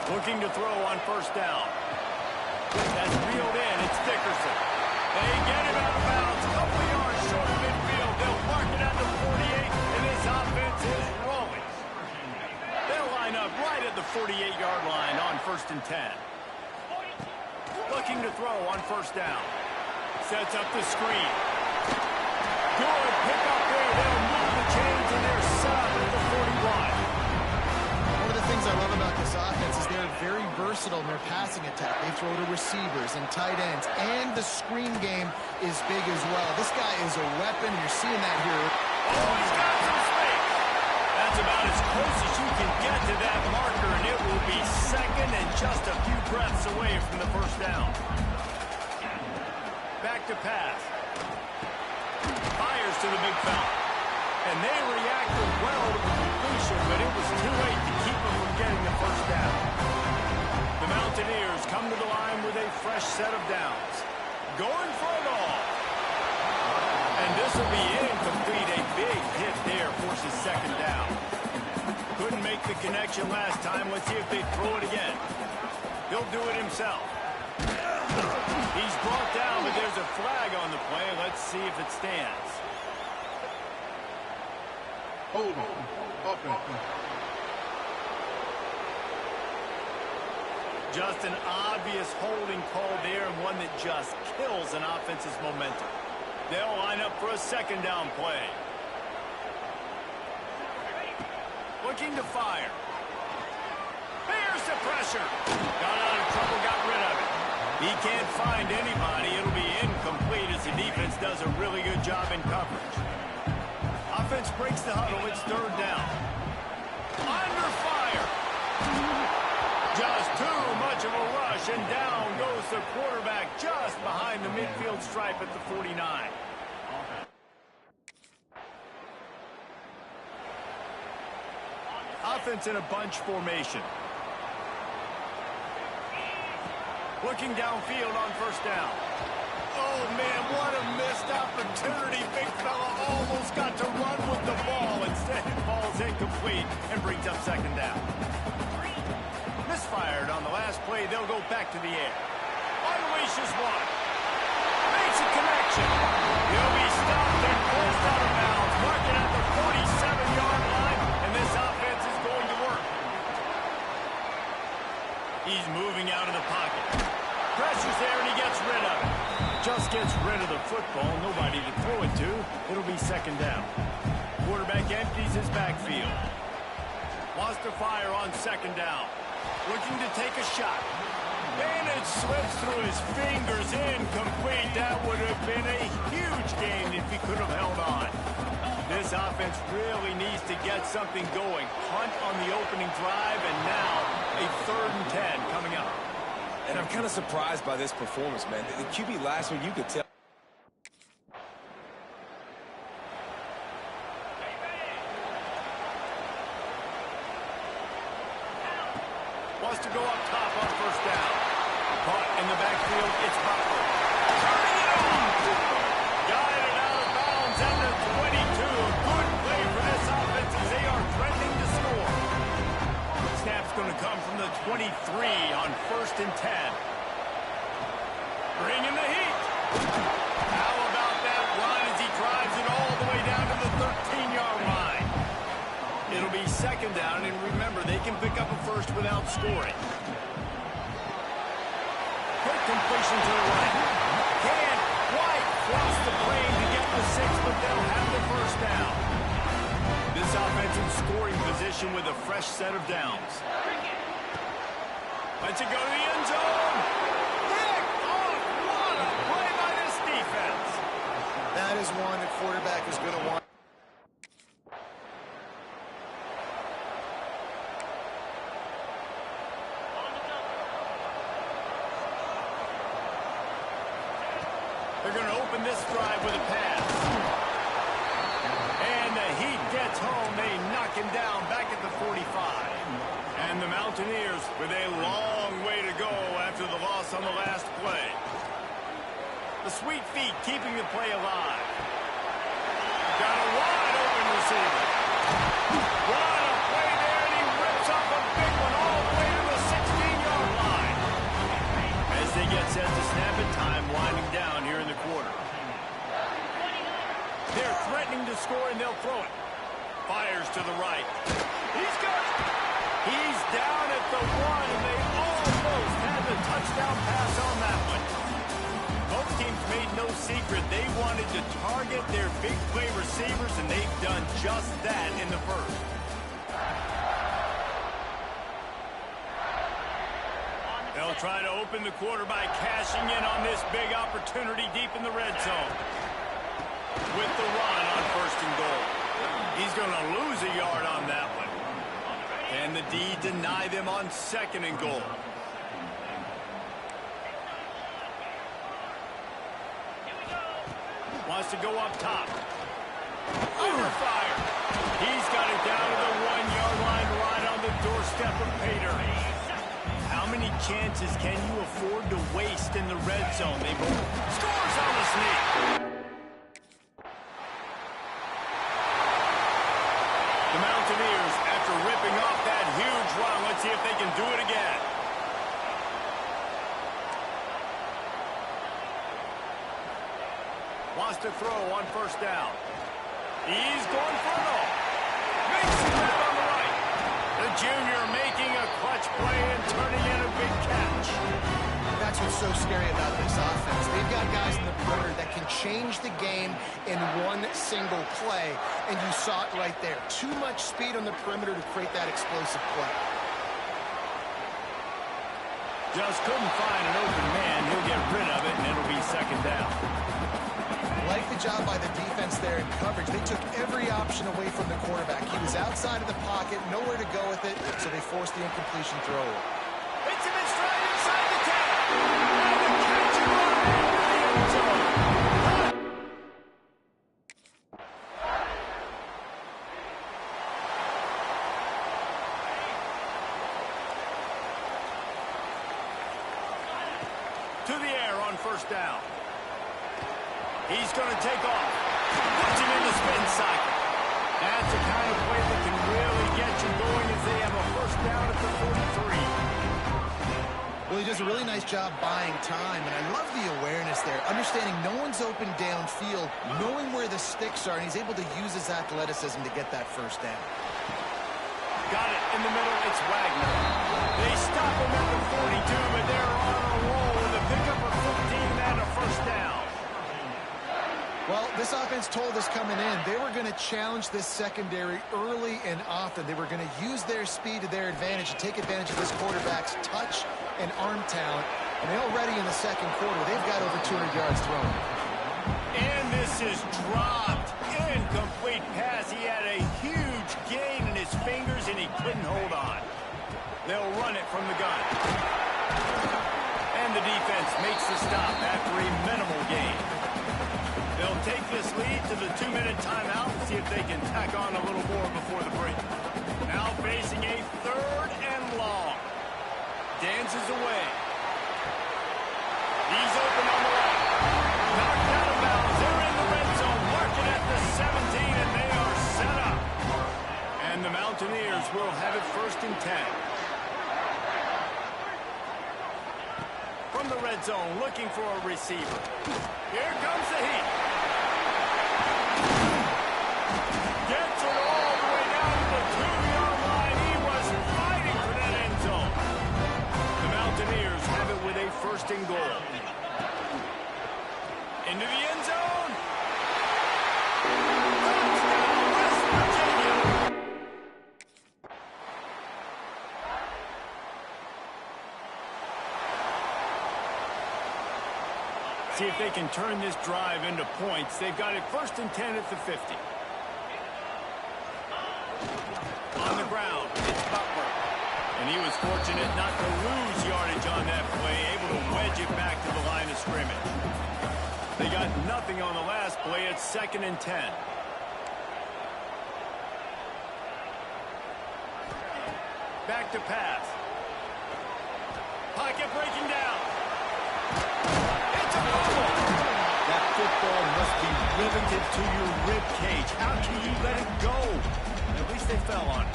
Looking to throw on first down. That's reeled in. It's Dickerson. They get him out of bounds. A couple of yards short of midfield. They'll mark it at the 48, and this offense is rolling. They'll line up right at the 48-yard line on 1st and 10. Looking to throw on first down. Sets up the screen. Good pick up there. They'll move the chains, and they're set up at the 41. One of the things I love about this offense is they're very versatile in their passing attack. They throw to receivers and tight ends, and the screen game is big as well. This guy is a weapon. You're seeing that here. Oh, he's got some space. That's about as close as you can get to that marker, and it will be second and just a few breaths away from the first down. Back to pass. Fires to the big fella. And they reacted well to the completion, but it was too late to keep them from getting the first down. The Mountaineers come to the line with a fresh set of downs. Going for it all. And this will be incomplete. A big hit there forces second down. Couldn't make the connection last time. Let's see if they throw it again. He'll do it himself. He's brought down, but there's a flag on the play. Let's see if it stands. Hold on. Offense. Just an obvious holding call there, and one that just kills an offense's momentum. They'll line up for a second down play. Looking to fire. There's the pressure. Got out of trouble, got rid of it. He can't find anybody. It'll be incomplete as the defense does a really good job in coverage. Offense breaks the huddle. It's third down. Under fire. Just too much of a rush, and down goes the quarterback just behind the midfield stripe at the 49. Offense in a bunch formation. Looking downfield on first down. Oh, man, what a missed opportunity. Big fella almost got to run with the ball. Instead, it falls incomplete and brings up second down. Misfired on the last play. They'll go back to the air. Unleashes one. Makes a connection. He'll be stopped and forced out of bounds. Marking at the 47-yard line, and this offense is going to work. He's moving out of the pocket. Pressure's there, and he gets rid of it. Just gets rid of the football. Nobody to throw it to. It'll be second down. Quarterback empties his backfield. Wants to fire on second down. Looking to take a shot. And it slips through his fingers. Incomplete. That would have been a huge gain if he could have held on. This offense really needs to get something going. Punt on the opening drive, and now a 3rd and 10 coming up. And I'm kind of surprised by this performance, man. The QB last week, you could tell. Wants to go up top on first down. Caught in the backfield, it's Butler. Turning it off! Got it out of bounds at the 22. A good play for this offense as they are threatening to score. Snap's going to come from the 23 on 1st and 10. Bringing the heat. How about that run as he drives it all the way down to the 13-yard line? It'll be second down, and remember, they can pick up a first without scoring. Quick completion to the right. Can't quite cross the plane to get the 6, but they'll have the first down. This offense in scoring position with a fresh set of downs. Let's it go to the end zone. Pick off. What a play by this defense. That is one the quarterback is going to want. They're going to open this drive with a pass. And the Heat gets home. They knock him down back at the 45. And the Mountaineers with a long way to go after the loss on the last play. The sweet feet keeping the play alive. Got a wide open receiver. What a play there, and he rips up a big one all the way to the 60. set to snap it. Time winding down here in the quarter. They're threatening to score, and they'll throw it. Fires to the right. He's got it. He's down at the 1, and they almost had the touchdown pass on that one. Both teams made no secret they wanted to target their big play receivers, and they've done just that in the first. They'll try to open the quarter by cashing in on this big opportunity deep in the red zone. With the run on 1st and goal. He's going to lose a yard on that one. And the D deny them on 2nd and goal. Wants to go up top. Under fire. He's got it down to the 1-yard line right on the doorstep of Pater. How many chances can you afford to waste in the red zone? They both scores on the sneak. The Mountaineers, after ripping off that huge run, let's see if they can do it again. Wants to throw on 1st down. He's going for it all. Makes the grab on the right. The junior making a clutch play and turning in a big catch. That's what's so scary about this offense. They've got guys in the perimeter that can change the game in one single play, and you saw it right there. Too much speed on the perimeter to create that explosive play. Just couldn't find an open man. He'll get rid of it, and it'll be 2nd down. Like the job by the defense there in coverage. They took every option away from the quarterback. He was outside of the pocket, nowhere to go with it, so they forced the incompletion throw. Hits him in stride inside the 10. And the catch and run into the end zone. To the air on 1st down. He's going to take off. Puts him in the spin cycle. That's the kind of play that can really get you going as they have a 1st down at the 43. Well, he does a really nice job buying time, and I love the awareness there. Understanding no one's open downfield, knowing where the sticks are, and he's able to use his athleticism to get that 1st down. Got it in the middle. It's Wagner. They stop him at the 42, but they're on a roll with a pickup of 15 and a 1st down. Well, this offense told us coming in they were going to challenge this secondary early and often. They were going to use their speed to their advantage and take advantage of this quarterback's touch and arm talent. And already in the 2nd quarter, they've got over 200 yards thrown. And this is dropped. Incomplete pass. He had a huge gain in his fingers, and he couldn't hold on. They'll run it from the gun. And the defense makes the stop after a minimal gain. They'll take this lead to the 2-minute timeout and see if they can tack on a little more before the break. Now facing a 3rd and long. Dances away. He's open on the right. Knocked out of bounds. They're in the red zone. Marking at the 17, and they are set up. And the Mountaineers will have it 1st and 10. From the red zone, looking for a receiver. Here comes the heat. Gets it all the way down to the 2-yard line. He was fighting for that end zone. The Mountaineers have it with a 1st and goal. Into the end zone. Touchdown, West Virginia. See if they can turn this drive into points. They've got it 1st and 10 at the 50. On the ground, it's Butler. And he was fortunate not to lose yardage on that play, able to wedge it back to the line of scrimmage. They got nothing on the last play. It's 2nd and 10. Back to pass. Pocket breaking down. It's a fumble. That football must be riveted to your rib cage. How can you let it go? At least they fell on it.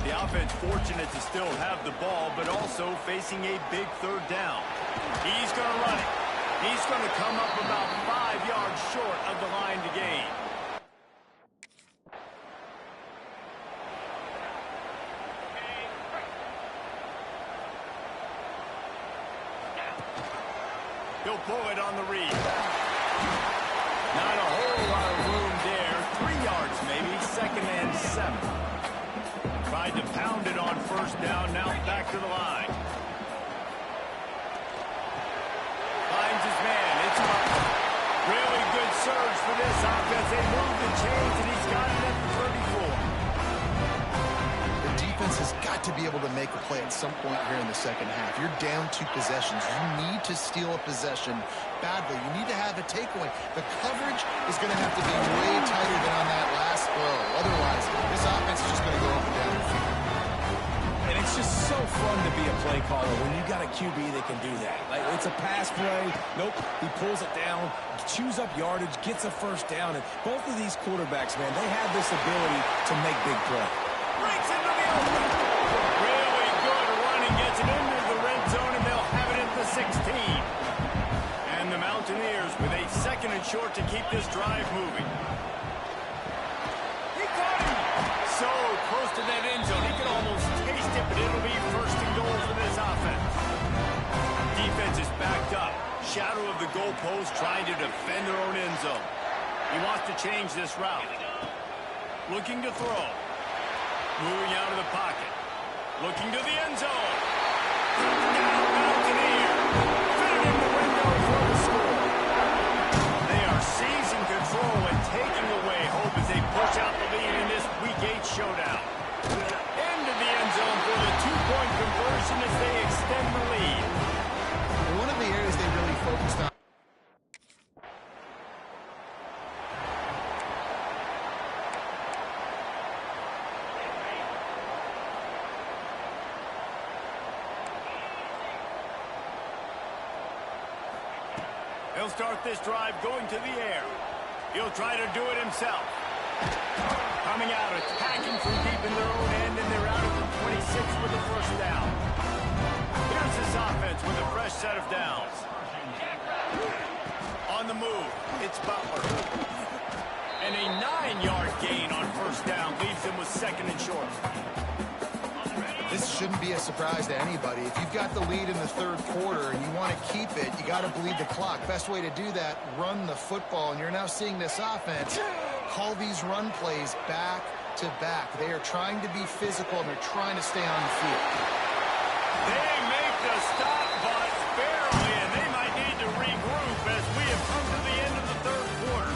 The offense fortunate to still have the ball, but also facing a big third down. He's going to run it. He's going to come up about 5 yards short of the line to gain. He'll pull it on the read. Not a whole lot of room there. 3 yards maybe, 2nd and 7. Tried to pound it on first down, now back to the line. Finds his man, it's up. Really good surge for this offense. They moved the chains, and he's got it at the 34. The defense has got to be able to make a play at some point here in the second half. You're down 2 possessions. You need to steal a possession badly. You need to have a takeaway. The coverage is going to have to be way tighter than on that last throw. Otherwise, this offense is just going to go up and down the field. And it's just so fun to be a play caller when you got a QB that can do that. Like, it's a pass play. Nope, he pulls it down, chews up yardage, gets a first down. And both of these quarterbacks, man, they have this ability to make big play. Breaks into the open. Really good running, gets it into the red zone, and they'll have it at the 16. And the Mountaineers with a 2nd and short to keep this drive moving. He caught him. So close to that end zone, he could almost taste it, but it'll be 1st and goal for this offense. Defense is backed up. Shadow of the goalpost, trying to defend their own end zone. He wants to change this route. Looking to throw. Moving out of the pocket. Looking to the end zone. Touchdown, Mountaineer. Fit in the window for the score. They are seizing control and taking away hope as they push out the lead in this Week 8 showdown. Into the end zone for the 2-point conversion as they extend the lead. One of the areas they really focused on. He'll start this drive going to the air. He'll try to do it himself. Coming out, attacking from deep in their own end, and they're out at the 26 with the first down. Here's this offense with a fresh set of downs. On the move, it's Butler. And a 9-yard gain on first down leaves them with 2nd and short. This shouldn't be a surprise to anybody. If you've got the lead in the 3rd quarter and you want to keep it, you got to bleed the clock. Best way to do that, run the football. And you're now seeing this offense call these run plays back to back. They are trying to be physical, and they're trying to stay on the field. They make the stop, but barely, and they might need to regroup as we have come to the end of the 3rd quarter.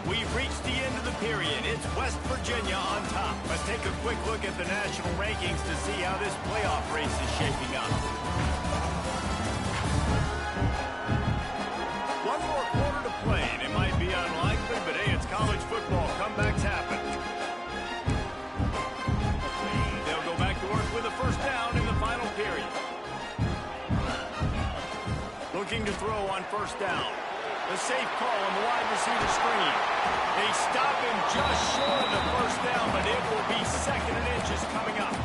We've reached the end of the period. It's West Virginia on top. Let's take a quick look at the national rankings to see how this playoff race is shaping up. One more quarter to play, and it might be unlikely, but hey, it's college football. Comebacks happen. They'll go back to work with a first down in the final period. Looking to throw on first down. The safe call on the wide receiver screen. They stop him just short of the first down, but it will be 2nd and inches coming up.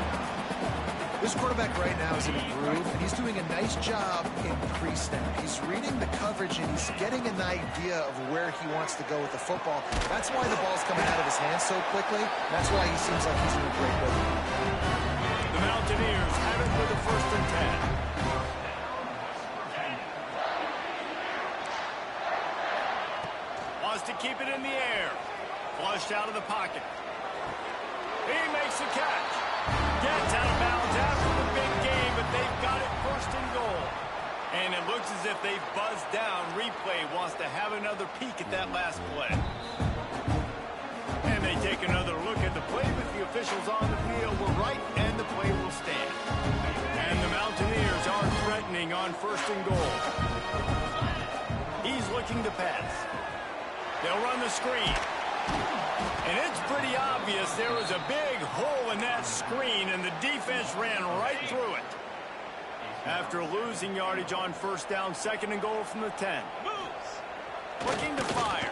This quarterback right now is in a groove, and he's doing a nice job in pre-snap. He's reading the coverage, and he's getting an idea of where he wants to go with the football. That's why the ball's coming out of his hands so quickly. That's why he seems like he's in a great rhythm. The Mountaineers have it with a 1st and 10. Wants to keep it in the air. Flushed out of the pocket. He makes the catch. Gets out of bounds after the big game, but they've got it 1st and goal. And it looks as if they've buzzed down. Replay wants to have another peek at that last play. And they take another look at the play, but the officials on the field were right, and the play will stand. And the Mountaineers are threatening on 1st and goal. He's looking to pass. They'll run the screen. And it's pretty obvious there was a big hole in that screen, and the defense ran right through it. After losing yardage on first down, 2nd and goal from the 10. Looking to fire.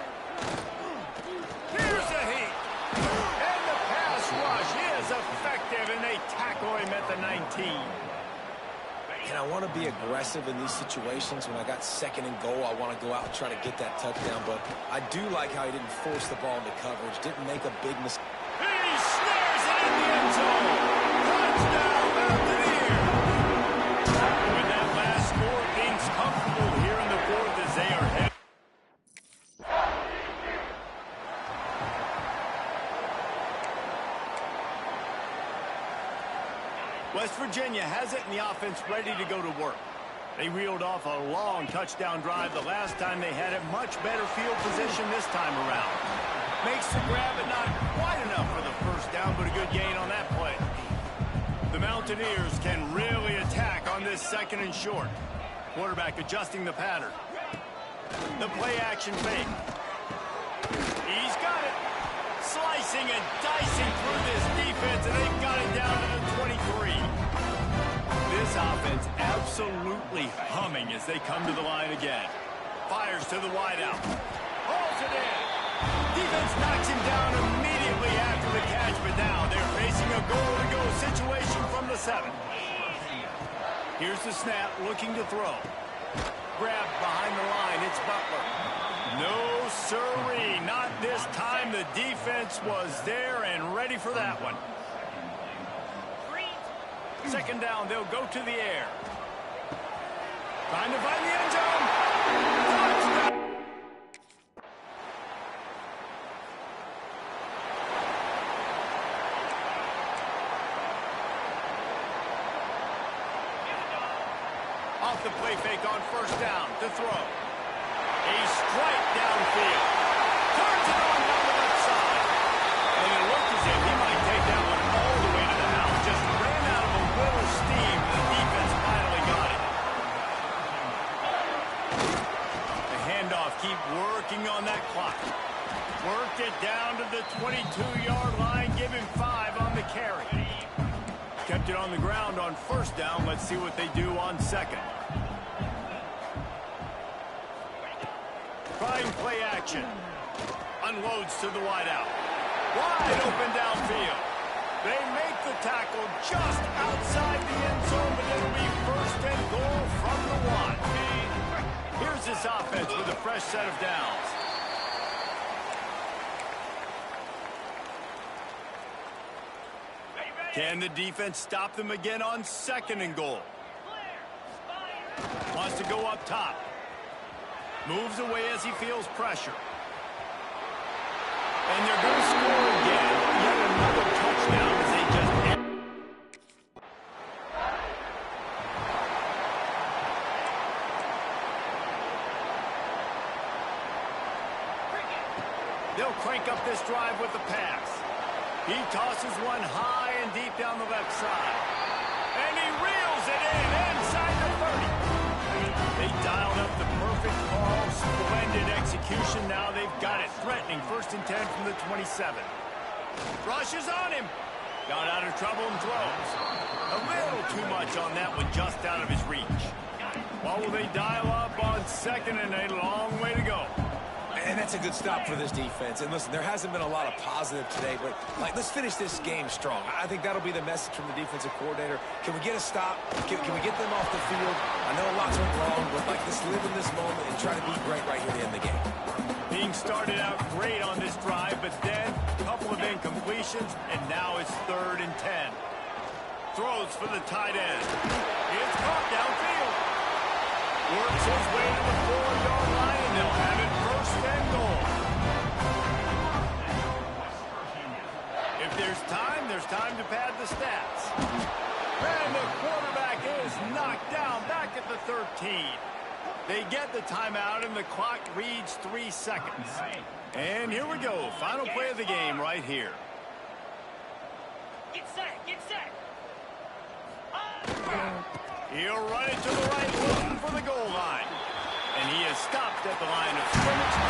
Here's the heat. And the pass rush is effective and they tackle him at the 19. And I want to be aggressive in these situations. When I got 2nd and goal, I want to go out and try to get that touchdown. But I do like how he didn't force the ball into coverage, didn't make a big mistake. He snares it in the end zone. Touchdown, Mountaineers. With that last score, things comfortable here in the 4th as they are headed. West Virginia has it, and the offense ready to go to work. They reeled off a long touchdown drive the last time they had it. Much better field position this time around. Makes the grab, but not quite enough for the first down, but a good gain on that play. The Mountaineers can really attack on this 2nd and short. Quarterback adjusting the pattern. The play action fake. He's got it. Slicing and dicing through this defense, and they've got it down to the 23. This offense absolutely humming as they come to the line again. Fires to the wideout. Hauls it in. Defense knocks him down immediately after the catch, but now they're facing a goal-to-go situation from the 7. Here's the snap, looking to throw. Grab behind the line, it's Butler. No, sirree, not this time. The defense was there and ready for that one. 2nd down, they'll go to the air. Trying to find the end zone. Touchdown. Off the play fake on 1st down to throw. A strike downfield. Turns it on down the left side. And it looked as if he might take that one all the way to the house. Just ran out of a little steam. The defense finally got it. The handoff, keep working on that clock. Worked it down to the 22-yard line. Give him 5 on the carry. Kept it on the ground on 1st down. Let's see what they do on 2nd. Trying play action. Unloads to the wideout. Wide open downfield. They make the tackle just outside the end zone, but it'll be 1st and goal from the 1. Here's this offense with a fresh set of downs. Can the defense stop them again on 2nd and goal? Wants to go up top. Moves away as he feels pressure. And they're going to score again. Yet another touchdown as they just hit. They'll crank up this drive with the pass. He tosses one high and deep down the left side. And he reels it in inside the 30. They dialed up the perfect call. Splendid execution. Now they've got it. Threatening 1st and 10 from the 27. Rushes on him. Got out of trouble and throws. A little too much on that one, just out of his reach. What will they dial up on 2nd and a long way to go? And that's a good stop for this defense. And listen, there hasn't been a lot of positive today, but let's finish this game strong. I think that'll be the message from the defensive coordinator. Can we get a stop? Can we get them off the field? I know lots went wrong, but let's live in this moment and try to be great right here to end the game. Being started out great on this drive, but then a couple of incompletions, and now it's 3rd and 10. Throws for the tight end. It's caught downfield. Works his way to the 4-yard line, and they'll have it 1st and goal. If there's time to pad the stats. And the quarterback is knocked down back at the 13. They get the timeout, and the clock reads 3 seconds. And here we go. Final play of the game right here. Get set, get set. He'll run it to the right, looking for the goal line. And he is stopped at the line of scrimmage.